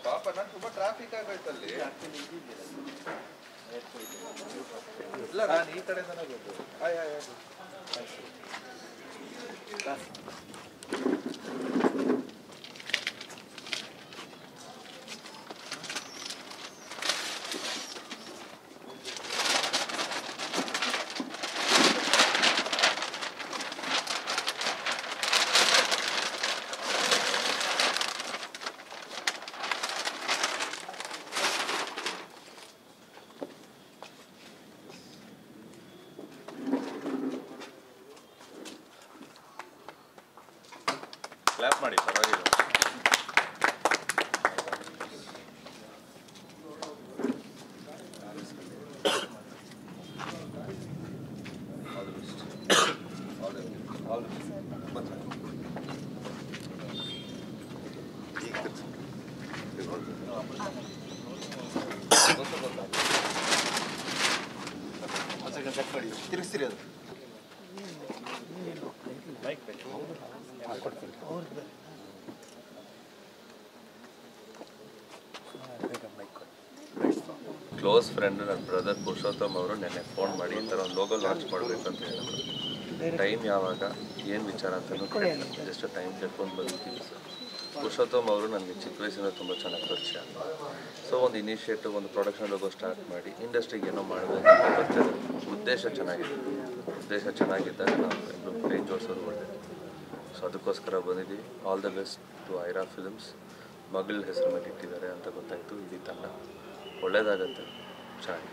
ಪಾಪ ನಾನು ತುಂಬಾ ಟ್ರಾಫಿಕ್ ಆಗೋಯ್ತಲ್ಲಿ. ಇಲ್ಲ ನಾನು ಈ ಕಡೆಯಿಂದನೇ ಬಂದು. ಕ್ಲಾಪ್ ಮಾಡಿ ಪರವಾಗಿಲ್ಲ. ತಿರುಗಿಸ್ತೀರಿ ಅದು ಕ್ಲೋಸ್ ಫ್ರೆಂಡ್ ನನ್ನ ಬ್ರದರ್ ಪುರುಷೋತ್ತಮ್ ಅವರು ನೆನ್ನೆ ಫೋನ್ ಮಾಡಿ ಈ ಥರ ಒಂದು ಲೋಗೋ ಲಾಂಚ್ ಮಾಡಬೇಕು ಅಂತ ಹೇಳಿದ್ರು. ಟೈಮ್ ಯಾವಾಗ ಏನು ವಿಚಾರ ಅಂತಲೂ ಜಸ್ಟ್ ಟೈಮ್ ಕೇಳ್ಕೊಂಡು ಬಂದಿದ್ದೀವಿ ಸರ್. ಪುರುಷೋತ್ತಮ್ ಅವರು ನನಗೆ ಚಿಕ್ಕ ವಯಸ್ಸಿಂದ ತುಂಬ ಚೆನ್ನಾಗಿ ಪರಿಚಯ. ಸೊ ಒಂದು ಇನಿಷಿಯೇಟಿವ್, ಒಂದು ಪ್ರೊಡಕ್ಷನ್ ಲೋಗೋ ಸ್ಟಾರ್ಟ್ ಮಾಡಿ ಇಂಡಸ್ಟ್ರಿಗೆ ಏನೋ ಮಾಡಬೇಕು ಅಂತ ಬರ್ತಿದೆ. ಉದ್ದೇಶ ಚೆನ್ನಾಗಿದ್ದಾಗ ನಾವು ಎಲ್ಲರೂ ಕೈ ಜೋಡಿಸೋದು ಒಳ್ಳೆಯದು. ಸೊ ಅದಕ್ಕೋಸ್ಕರ ಬಂದಿದ್ದೀವಿ. All the best to Aira films. ಮಗಳ ಹೆಸರು ಮೇಲೆ ಇಟ್ಟಿದ್ದಾರೆ ಅಂತ ಗೊತ್ತಾಯಿತು. ಇಡೀ ತಂಡ ಒಳ್ಳೇದಾಗತ್ತೆ, ಚೆನ್ನಾಗಿ.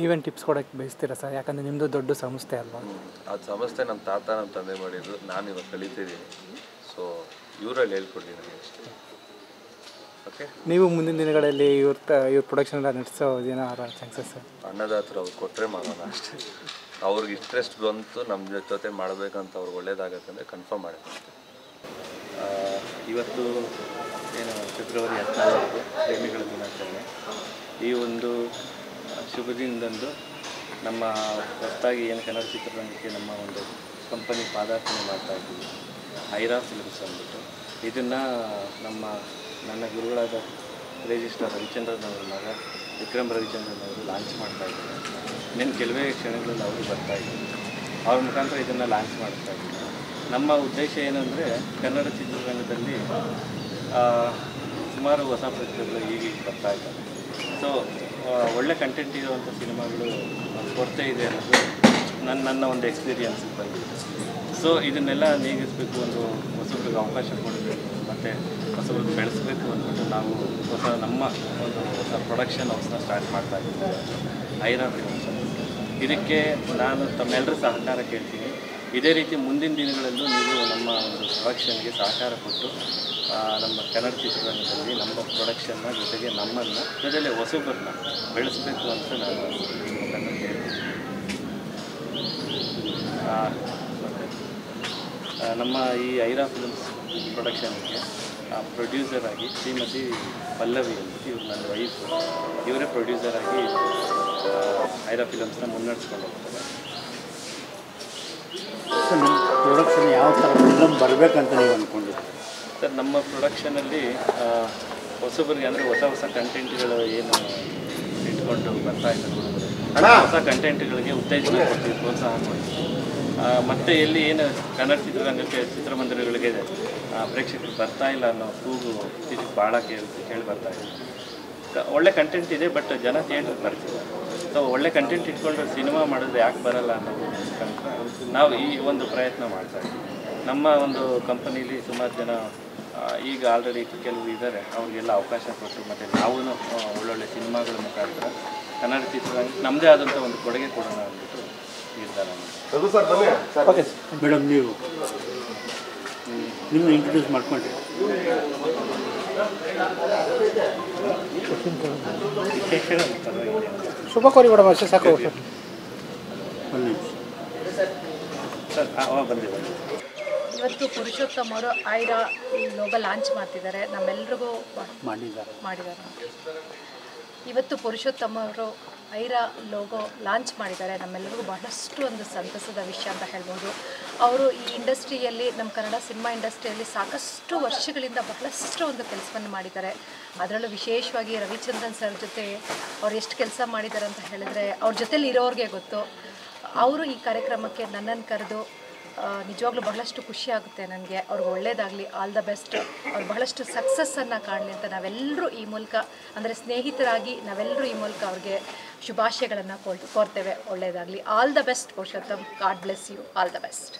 ಈವೆಂಟ್ ಟಿಪ್ಸ್ ಕೊಡೋಕ್ಕೆ ಬಯಸ್ತೀರಾ ಸರ್? ಯಾಕಂದರೆ ನಿಮ್ಮದು ದೊಡ್ಡ ಸಂಸ್ಥೆ ಅಲ್ವಾ? ಅದು ಸಂಸ್ಥೆ ನಮ್ಮ ತಾತ ನಮ್ಮ ತಂದೆ ಮಾಡಿದ್ದು, ನಾನು ಇವಾಗ ಕಲಿತಿದ್ದೀನಿ. ಸೊ ಇವರಲ್ಲಿ ಹೇಳ್ಕೊಡ್ತೀನಿ ನನಗೆ ಅಷ್ಟೇ. ಓಕೆ, ನೀವು ಮುಂದಿನ ದಿನಗಳಲ್ಲಿ ಇವ್ರ ಪ್ರೊಡಕ್ಷನ್ ಎಲ್ಲ ನಡೆಸೋದು ಏನಾರ ಚಾನ್ಸಸ್? ಅನ್ನದಾತರು ಅವ್ರು ಕೊಟ್ಟರೆ ಮಾಡೋಣ ಅಷ್ಟೇ. ಅವ್ರಿಗೆ ಇಂಟ್ರೆಸ್ಟ್ ಬಂತು ನಮ್ಮ ಜೊತೆ ಮಾಡಬೇಕಂತ ಅವ್ರಿಗೆ ಒಳ್ಳೇದಾಗತ್ತೆ ಅಂದರೆ ಕನ್ಫರ್ಮ್ ಮಾಡಿರ್ತಾರೆ. ಇವತ್ತು ಏನು ಫೆಬ್ರವರಿ 14 ಪ್ರೇಮಿಗಳ ದಿನಾಚರಣೆ. ಈ ಒಂದು ಶುಭ ದಿನದಂದು ನಮ್ಮ ಹೊಸದಾಗಿ ಏನು ಕನ್ನಡ ಚಿತ್ರರಂಗಕ್ಕೆ ನಮ್ಮ ಒಂದು ಕಂಪನಿ ಪಾದಾರ್ಪಣೆ ಮಾಡ್ತಾಯಿದ್ದೀವಿ, ಐರಾ ಫಿಲ್ಮ್ಸ್ ಅಂದ್ಬಿಟ್ಟು. ಇದನ್ನು ನನ್ನ ಗುರುಗಳಾದ ಕ್ರೇಜಿ ಸ್ಟಾರ್ ರವಿಚಂದ್ರನ್ ಅವರ ಮಗ ವಿಕ್ರಮ್ ರವಿಚಂದ್ರನ್ ಅವರು ಲಾಂಚ್ ಮಾಡ್ತಾಯಿದ್ದಾರೆ. ಇನ್ನೇನು ಕೆಲವೇ ಕ್ಷಣಗಳಲ್ಲಿ ಅವರು ಬರ್ತಾಯಿದ್ದಾರೆ. ಅವ್ರ ಮುಖಾಂತರ ಇದನ್ನು ಲಾಂಚ್ ಮಾಡ್ತಾಯಿದ್ದೀವಿ. ನಮ್ಮ ಉದ್ದೇಶ ಏನಂದರೆ ಕನ್ನಡ ಚಿತ್ರರಂಗದಲ್ಲಿ ಸುಮಾರು ಹೊಸ ಪ್ರತಿಭೆಗಳು ಈಗೀಗ ಬರ್ತಾ ಇದ್ದಾರೆ. ಸೊ ಒಳ್ಳೆ ಕಂಟೆಂಟ್ ಇರುವಂಥ ಸಿನಿಮಾಗಳು ಕೊರತೆ ಇದೆ ಅನ್ನೋದು ನನ್ನ ಒಂದು ಎಕ್ಸ್ಪೀರಿಯನ್ಸ್ ಬಂದಿದೆ. ಸೊ ಇದನ್ನೆಲ್ಲ ನೀಗಿಸಬೇಕು, ಒಂದು ಹೊಸಬ್ರಿಗೆ ಅವಕಾಶ ಕೊಡಬೇಕು ಮತ್ತು ಹೊಸಬ್ರಿಗೆ ಬೆಳೆಸಬೇಕು ಅಂದ್ಬಿಟ್ಟು ನಾವು ನಮ್ಮ ಒಂದು ಹೊಸ ಪ್ರೊಡಕ್ಷನ್ ಹೌಸ್ನ ಸ್ಟಾರ್ಟ್ ಮಾಡ್ತಾ ಇದ್ದೀವಿ, ಐರಾ ಫಿಲ್ಮ್ಸ್. ಇದಕ್ಕೆ ನಾನು ತಮ್ಮೆಲ್ಲರ ಸಹಕಾರ ಕೇಳ್ತೀನಿ. ಇದೇ ರೀತಿ ಮುಂದಿನ ದಿನಗಳಲ್ಲೂ ನೀವು ನಮ್ಮ ಒಂದು ಪ್ರೊಡಕ್ಷನ್ಗೆ ಸಹಕಾರ ಕೊಟ್ಟು ನಮ್ಮ ಕನ್ನಡ ಚಿತ್ರರಂಗದಲ್ಲಿ ನಮ್ಮ ಪ್ರೊಡಕ್ಷನ್ನ ಜೊತೆಗೆ ನಮ್ಮನ್ನು ಜೊತೆಗೆ ಹೊಸಬರನ್ನ ಬೆಳೆಸಬೇಕು ಅಂತ ನಾನು ಮುಖಾಂತರ ಹೇಳ್ತೀನಿ. ನಮ್ಮ ಈ ಐರಾ ಫಿಲ್ಮ್ಸ್ ಪ್ರೊಡಕ್ಷನ್ಗೆ ಪ್ರೊಡ್ಯೂಸರ್ ಆಗಿ ಶ್ರೀಮತಿ ಪಲ್ಲವಿ ಅಂದ್ಬಿಟ್ಟು ಇವರು ನನ್ನ ವೈಫ್, ಇವರೇ ಪ್ರೊಡ್ಯೂಸರ್ ಆಗಿ ಐರಾ ಫಿಲ್ಮ್ಸ್ನ ಮುನ್ನಡೆಸ್ಕೊಂಡು ಹೋಗ್ತಾರೆ. ಪ್ರೊಡಕ್ಷನ್ ಯಾವ ಥರ ಫಿಲ್ಮ್ ಬರಬೇಕಂತ ನೀವು ಅಂದ್ಕೊಂಡಿದ್ದೀರಿ ಸರ್? ನಮ್ಮ ಪ್ರೊಡಕ್ಷನಲ್ಲಿ ಹೊಸಬರಿಗೆ ಅಂದರೆ ಹೊಸ ಕಂಟೆಂಟ್ಗಳು ಏನು ಇಟ್ಕೊಂಡು ಬರ್ತಾ ಇದ್ದಾರೆ ಹುಡುಗರು, ಹೊಸ ಕಂಟೆಂಟ್ಗಳಿಗೆ ಉತ್ತೇಜನ ಕೊಡ್ತೀವಿ, ಪ್ರೋತ್ಸಾಹ ಕೊಡ್ತೀವಿ. ಮತ್ತು ಎಲ್ಲಿ ಏನು ಕನ್ನಡ ಚಿತ್ರರಂಗಕ್ಕೆ ಚಿತ್ರಮಂದಿರಗಳಿಗೆ ಪ್ರೇಕ್ಷಕರು ಬರ್ತಾ ಇಲ್ಲ ಅನ್ನೋ ಕೂಗು ಭಾಳ ಕೇಳಿ ಬರ್ತಾ ಇದೆ. ಒಳ್ಳೆ ಕಂಟೆಂಟ್ ಇದೆ, ಬಟ್ ಜನ ಥಿಯೇಟ್ರಿಗೆ ಬರ್ತಿಲ್ಲ. ಸೊ ಒಳ್ಳೆ ಕಂಟೆಂಟ್ ಇಟ್ಕೊಂಡ್ರೆ ಸಿನಿಮಾ ಮಾಡಿದ್ರೆ ಯಾಕೆ ಬರಲ್ಲ ಅನ್ನೋದು ಮುಖಾಂತರ ನಾವು ಈ ಒಂದು ಪ್ರಯತ್ನ ಮಾಡ್ತಾಯಿದ್ದೀವಿ. ನಮ್ಮ ಒಂದು ಕಂಪನೀಲಿ ಸುಮಾರು ಜನ ಈಗ ಆಲ್ರೆಡಿ ಕೆಲವು ಇದ್ದಾರೆ, ಅವ್ರಿಗೆಲ್ಲ ಅವಕಾಶ ಕೊಟ್ಟು ಮತ್ತು ನಾವು ಒಳ್ಳೊಳ್ಳೆ ಸಿನಿಮಾಗಳ ಮುಖಾಂತರ ಕನ್ನಡ ಚಿತ್ರರಂಗ ನಮ್ಮದೇ ಆದಂಥ ಒಂದು ಕೊಡುಗೆ ಕೊಡೋಣ ಅಂದ್ಬಿಟ್ಟು ನಿರ್ಧಾರ ಮಾಡಿ. ಓಕೆ ಮೇಡಮ್, ನೀವು ಇಂಟ್ರೊಡ್ಯೂಸ್ ಮಾಡ್ಕೊಂಡ್ರಿ. ಶುಭ ಕೋರಿ ಮೇಡಮ್, ಅಷ್ಟೇ ಸಾಕು. ಸರ್ ಬಂದೆ. ಇವತ್ತು ಪುರುಷೋತ್ತಮ್ ಅವರು ಐರಾ ಲೋಗೋ ಲಾಂಚ್ ಮಾಡ್ತಿದ್ದಾರೆ, ನಮ್ಮೆಲ್ರಿಗೂ ಮಾಡಿದ್ದಾರೆ. ಇವತ್ತು ಪುರುಷೋತ್ತಮ್ ಅವರು ಐರಾ ಲೋಗೋ ಲಾಂಚ್ ಮಾಡಿದ್ದಾರೆ. ನಮ್ಮೆಲ್ಲರಿಗೂ ಬಹಳಷ್ಟು ಒಂದು ಸಂತಸದ ವಿಷಯ ಅಂತ ಹೇಳ್ಬೋದು. ಅವರು ಈ ಇಂಡಸ್ಟ್ರಿಯಲ್ಲಿ, ನಮ್ಮ ಕನ್ನಡ ಸಿನಿಮಾ ಇಂಡಸ್ಟ್ರಿಯಲ್ಲಿ ಸಾಕಷ್ಟು ವರ್ಷಗಳಿಂದ ಬಹಳಷ್ಟು ಒಂದು ಕೆಲಸವನ್ನು ಮಾಡಿದ್ದಾರೆ. ಅದರಲ್ಲೂ ವಿಶೇಷವಾಗಿ ರವಿಚಂದ್ರನ್ ಸರ್ ಜೊತೆ ಅವ್ರು ಎಷ್ಟು ಕೆಲಸ ಮಾಡಿದ್ದಾರೆ ಅಂತ ಹೇಳಿದ್ರೆ ಅವ್ರ ಜೊತೆಲಿ ಇರೋರಿಗೆ ಗೊತ್ತು. ಅವರು ಈ ಕಾರ್ಯಕ್ರಮಕ್ಕೆ ನನ್ನನ್ನು ಕರೆದು ನಿಜವಾಗ್ಲೂ ಬಹಳಷ್ಟು ಖುಷಿ ಆಗುತ್ತೆ ನನಗೆ. ಅವ್ರಿಗೆ ಒಳ್ಳೆಯದಾಗಲಿ, ಆಲ್ ದ ಬೆಸ್ಟ್, ಅವ್ರು ಬಹಳಷ್ಟು ಸಕ್ಸಸ್ಸನ್ನು ಕಾಣಲಿ ಅಂತ ನಾವೆಲ್ಲರೂ ಈ ಮೂಲಕ, ಅಂದರೆ ಸ್ನೇಹಿತರಾಗಿ ನಾವೆಲ್ಲರೂ ಈ ಮೂಲಕ ಅವ್ರಿಗೆ ಶುಭಾಶಯಗಳನ್ನು ಕೋರ್ತೇವೆ. ಒಳ್ಳೆಯದಾಗಲಿ. All the best Purushottam. God bless you. All the best.